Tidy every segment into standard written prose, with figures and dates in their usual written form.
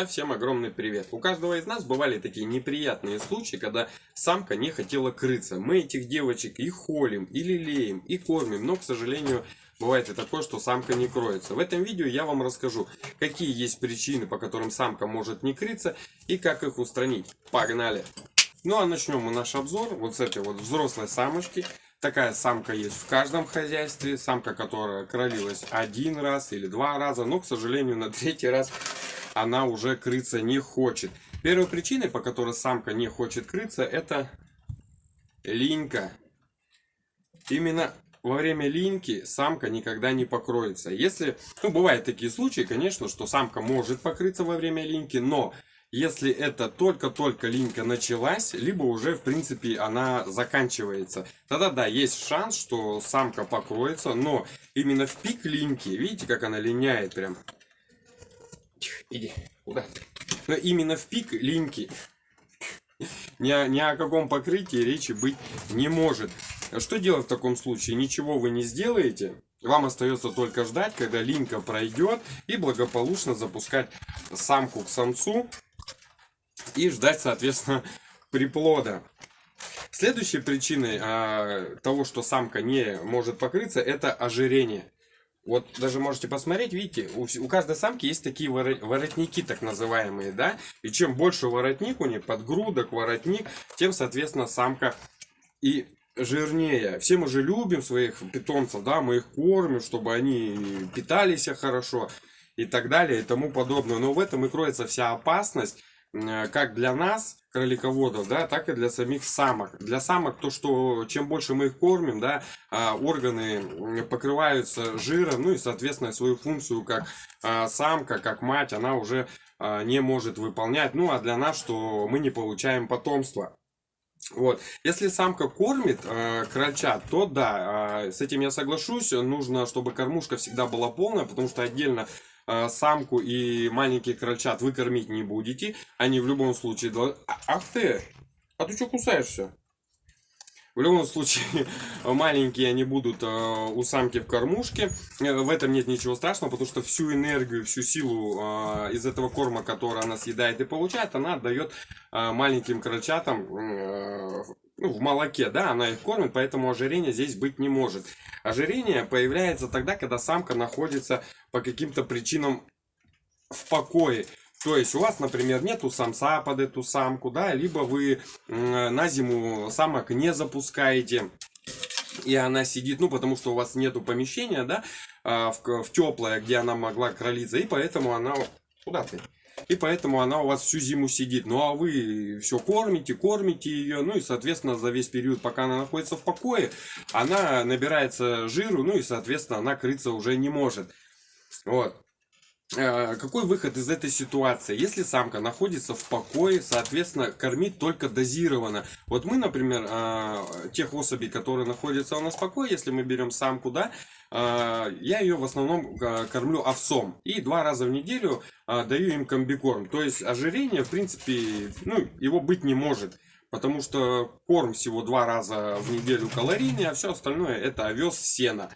Друзья, всем огромный привет! У каждого из нас бывали такие неприятные случаи, когда самка не хотела крыться. Мы этих девочек и холим, и лелеем, и кормим, но, к сожалению, бывает и такое, что самка не кроется. В этом видео я вам расскажу, какие есть причины, по которым самка может не крыться, и как их устранить. Погнали! Ну а начнем мы наш обзор вот с этой вот взрослой самочки. Такая самка есть в каждом хозяйстве. Самка, которая кролилась один раз или два раза, но, к сожалению, на третий раз она уже крыться не хочет. Первой причиной, по которой самка не хочет крыться, это линька. Именно во время линьки самка никогда не покроется. Если, бывают такие случаи, конечно, что самка может покрыться во время линьки, но если это только-только линька началась, либо уже, в принципе, она заканчивается, тогда да, есть шанс, что самка покроется, но именно в пик линьки, видите, как она линяет прям. Иди, куда? Но именно в пик линьки ни о каком покрытии речи быть не может. Что делать в таком случае? Ничего вы не сделаете. Вам остается только ждать, когда линька пройдет, и благополучно запускать самку к самцу и ждать, соответственно, приплода. Следующей причиной того, что самка не может покрыться, это ожирение. Вот даже можете посмотреть, видите, у каждой самки есть такие воротники, так называемые, да? И чем больше воротник у нее, подгрудок, воротник, тем, соответственно, самка и жирнее. Все мы же любим своих питомцев, да, мы их кормим, чтобы они питались хорошо и так далее и тому подобное. Но в этом и кроется вся опасность, как для нас, кролиководов, да, так и для самих самок. Для самок то, что чем больше мы их кормим, да, органы покрываются жиром, ну и, соответственно, свою функцию как самка, как мать, она уже не может выполнять. Ну а для нас, что мы не получаем потомства. Вот. Если самка кормит крольчат, то да, с этим я соглашусь. Нужно, чтобы кормушка всегда была полная, потому что отдельно самку и маленьких крольчат вы кормить не будете. Они в любом случае должны... Ах ты! А ты что кусаешься? В любом случае, маленькие они будут у самки в кормушке. В этом нет ничего страшного, потому что всю энергию, всю силу из этого корма, который она съедает и получает, она отдает маленьким крольчатам в молоке. Да, она их кормит, поэтому ожирение здесь быть не может. Ожирение появляется тогда, когда самка находится по каким-то причинам в покое. То есть у вас, например, нету самца под эту самку, да, либо вы на зиму самок не запускаете, и она сидит, ну, потому что у вас нету помещения, да, в теплое, где она могла кролиться, и поэтому она... Куда ты? И поэтому она у вас всю зиму сидит. Ну, а вы все кормите ее, ну, и, соответственно, за весь период, пока она находится в покое, она набирается жиру, ну, и, соответственно, она крыться уже не может. Вот. Какой выход из этой ситуации? Если самка находится в покое, соответственно, кормить только дозированно. Вот мы, например, тех особей, которые находятся у нас в покое, если мы берем самку, да, я ее в основном кормлю овсом. И 2 раза в неделю даю им комбикорм. То есть ожирение, в принципе, ну, его быть не может. Потому что корм всего 2 раза в неделю калорийный, а все остальное это овес, сено.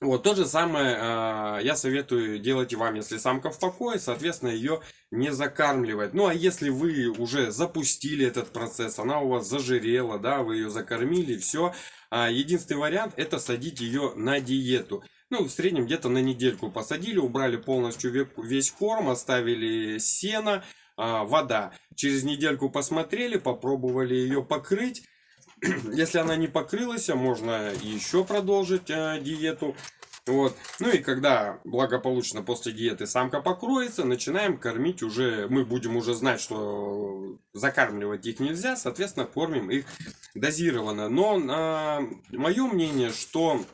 Вот то же самое я советую делать и вам, если самка в покое, соответственно, ее не закармливать. Ну а если вы уже запустили этот процесс, она у вас зажирела, да, вы ее закормили, все. Единственный вариант это садить ее на диету. Ну, в среднем где-то на недельку посадили, убрали полностью весь корм, оставили сено, вода. Через недельку посмотрели, попробовали ее покрыть. Если она не покрылась, можно еще продолжить диету. Вот. Ну и когда благополучно после диеты самка покроется, начинаем кормить уже, мы будем уже знать, что закармливать их нельзя, соответственно, кормим их дозированно. Но мое мнение, что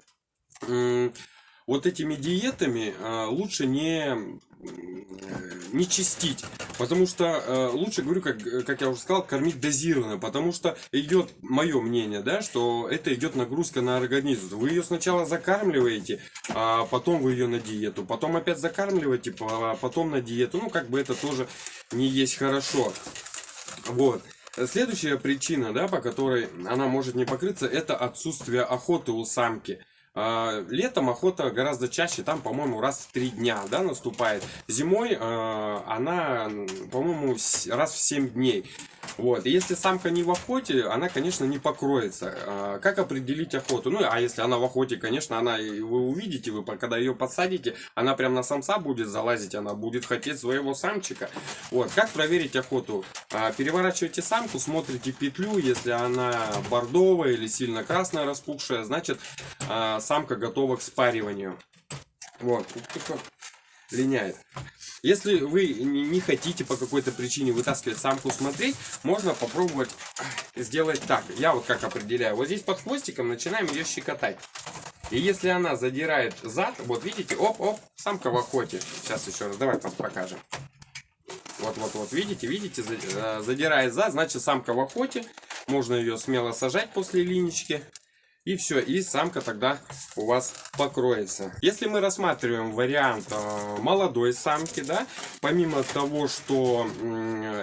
вот этими диетами лучше не чистить, потому что лучше, говорю, как я уже сказал, кормить дозированно, потому что идет, мое мнение, да, что это идет нагрузка на организм. Вы ее сначала закармливаете, а потом вы ее на диету, потом опять закармливаете, потом на диету, ну, как бы это тоже не есть хорошо. Вот. Следующая причина, да, по которой она может не покрыться, это отсутствие охоты у самки. Летом охота гораздо чаще, там, по-моему, раз в 3 дня, да, наступает. Зимой она, по-моему, раз в 7 дней. Вот. И если самка не в охоте, она, конечно, не покроется. Как определить охоту? Ну, а если она в охоте, конечно, она, вы увидите, вы когда ее подсадите, она прям на самца будет залазить, она будет хотеть своего самчика. Вот. Как проверить охоту? Переворачивайте самку, смотрите петлю, если она бордовая или сильно красная распухшая, значит, самка готова к спариванию. Вот. Линяет. Если вы не хотите по какой-то причине вытаскивать самку смотреть, можно попробовать сделать так. Я вот как определяю. Вот здесь под хвостиком начинаем ее щекотать. И если она задирает зад, вот видите, оп-оп, самка в охоте. Сейчас еще раз, давай покажем. Вот, видите, задирает зад, значит самка в охоте. Можно ее смело сажать после линички. И все, и самка тогда у вас покроется. Если мы рассматриваем вариант молодой самки, да, помимо того, что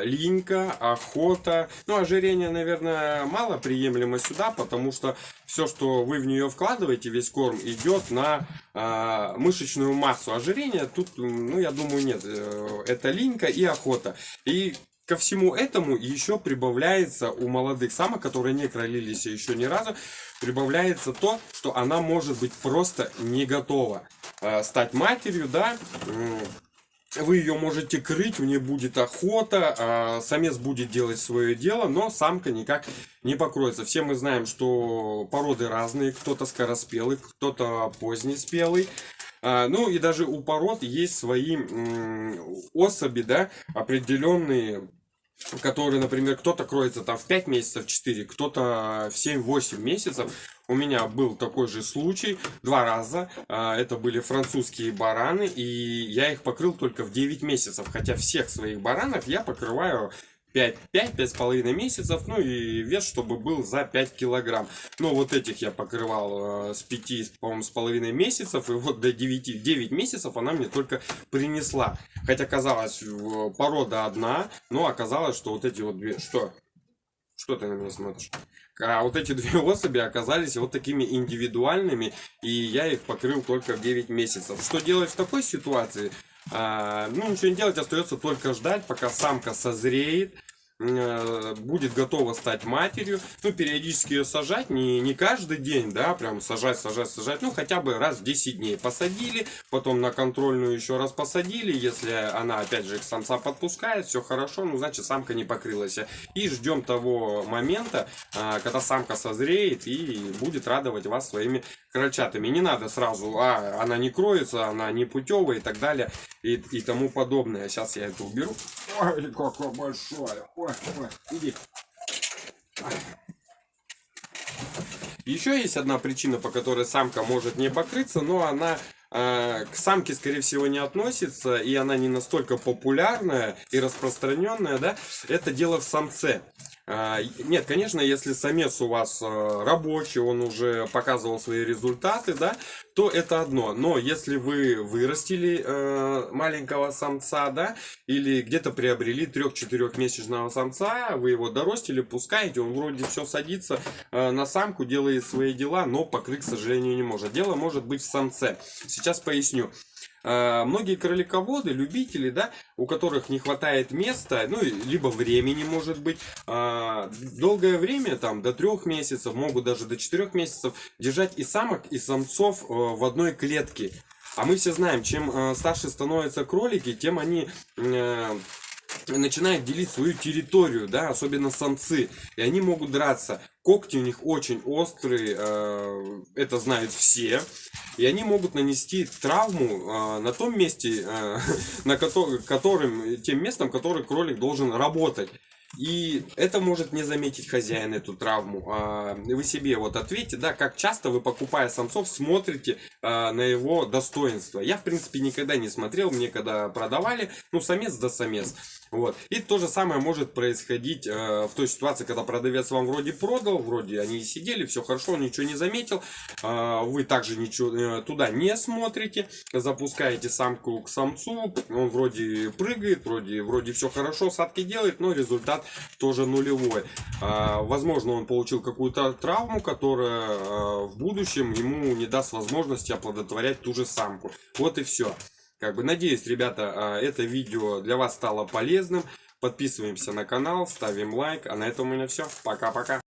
линька, охота, ну, ожирение, наверное, мало приемлемо сюда, потому что все, что вы в нее вкладываете, весь корм идет на мышечную массу. Ожирения тут, ну, я думаю, нет. Это линька и охота. И ко всему этому еще прибавляется у молодых самок, которые не кролились еще ни разу, прибавляется то, что она может быть просто не готова стать матерью, да. Вы ее можете крыть, у нее будет охота, самец будет делать свое дело, но самка никак не покроется. Все мы знаем, что породы разные, кто-то скороспелый, кто-то позднеспелый. Ну и даже у пород есть свои особи, да, определенные, которые, например, кто-то кроется там в 5 месяцев, 4, кто-то в 7-8 месяцев. У меня был такой же случай 2 раза. Это были французские бараны, и я их покрыл только в 9 месяцев. Хотя всех своих баранов я покрываю 5-5,5 месяцев, ну и вес, чтобы был за 5 килограмм. Но вот этих я покрывал с 5, по-моему, с половиной месяцев, и вот до 9 месяцев она мне только принесла. Хотя казалось, порода одна, но оказалось, что вот эти вот две... Что ты на меня смотришь? А вот эти две особи оказались вот такими индивидуальными, и я их покрыл только в 9 месяцев. Что делать в такой ситуации? Ну, ничего не делать, остается только ждать, пока самка созреет, будет готова стать матерью. Ну, периодически ее сажать, не каждый день, да, прям сажать, ну, хотя бы раз в 10 дней посадили, потом на контрольную еще раз посадили. Если она, опять же, к самца подпускает, все хорошо, ну, значит, самка не покрылась. И ждем того момента, когда самка созреет и будет радовать вас своими крольчатами. Не надо сразу, она не кроется, она не путевая и так далее, и тому подобное. Сейчас я это уберу. Ой, какое большое. Ой, иди. Еще есть одна причина, по которой самка может не покрыться, но она к самке, скорее всего, не относится, и она не настолько популярная и распространенная, да, это дело в самце. Нет, конечно, если самец у вас рабочий, он уже показывал свои результаты, да, то это одно. Но если вы вырастили маленького самца, да, или где-то приобрели 3-4-месячного самца, вы его доростили, пускаете, он вроде все садится на самку, делает свои дела, но покрыть, к сожалению, не может. Дело может быть в самце. Сейчас поясню. Многие кролиководы, любители, да, у которых не хватает места, ну, либо времени, может быть, долгое время, там, до 3 месяцев, могут даже до 4 месяцев держать и самок, и самцов в одной клетке. А мы все знаем, чем старше становятся кролики, тем они начинают делить свою территорию, да, особенно самцы, и они могут драться. Когти у них очень острые, это знают все, и они могут нанести травму на том месте, тем местом, который кролик должен работать. И это может не заметить хозяин, эту травму. Вы себе вот ответьте, да, как часто вы, покупая самцов, смотрите на его достоинство. Я, в принципе, никогда не смотрел, мне когда продавали, ну, самец да самец. Вот. И то же самое может происходить в той ситуации, когда продавец вам вроде продал, вроде они сидели, все хорошо, он ничего не заметил, вы также ничего туда не смотрите, запускаете самку к самцу, он вроде прыгает, вроде все хорошо, садки делает, но результат тоже нулевой. Возможно, он получил какую-то травму, которая в будущем ему не даст возможности оплодотворять ту же самку. Вот и все. Надеюсь, ребята, это видео для вас стало полезным. Подписываемся на канал, ставим лайк. А на этом у меня все. Пока-пока.